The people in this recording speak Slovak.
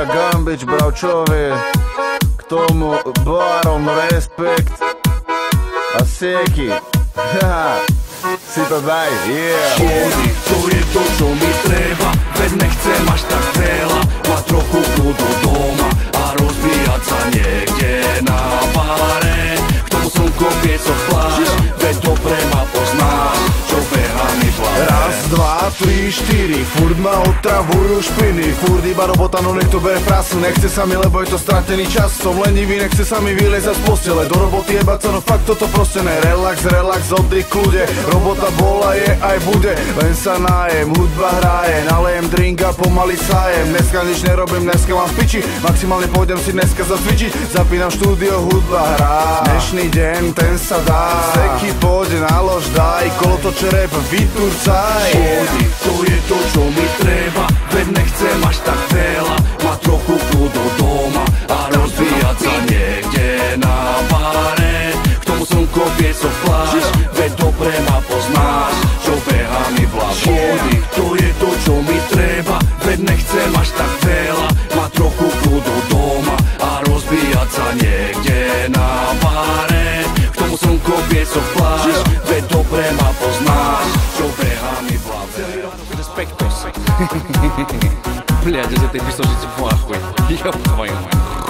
Saša Gambič, bravčovie, k tomu Baron, Respekt a Seki. Si to daj, yeah. Škody, to je to, čo mi treba, veď nechcem až tak veľa, mať trochu kľudu doma a rozbíjať sa niekde na bare. K tomu slnko pieco pláž, veď dobre ma poznáš, čo beha mi v hlave. Raz, dva, tri, štyri, furt ma otravujú špiny, furt iba robota, no nech to bere frasu. Nechce sa mi, lebo je to stratený čas, som lenivý, nechce sa mi vylezať z postele, do roboty jebať sa, no fakt toto proste ne. Relax, relax, oddych, kľude, robota bola, je aj bude, len sa nájem, hudba hraje, nalejem drink a pomaly sájem. Dneska nič nerobím, dneska mám v piči, maximálne pôjdem si dneska zacvičiť, zapínam štúdio, hudba hrá. Dnešný deň, ten sa dá, Seky poď, nalož, daj, kolotoče rap, vyturcaj. Škody, to je to, čo mi treba, veď nechcem až tak veľa, mať trochu kľudu doma a rozbíjať sa niekde na bare. K tomu slnko pieco pláž, veď dobre ma poznáš, čo beha mi v hlave. Škody, to je to, čo mi treba, veď nechcem až tak veľa, mať trochu kľudu doma a rozbíjať sa niekde na bare. K tomu slnko pieco pláž, veď dobre ma poznáš, čo beha mi в hlave. Респектос. Блядь, из этой песочницы в ахуе. Ёб твою мать.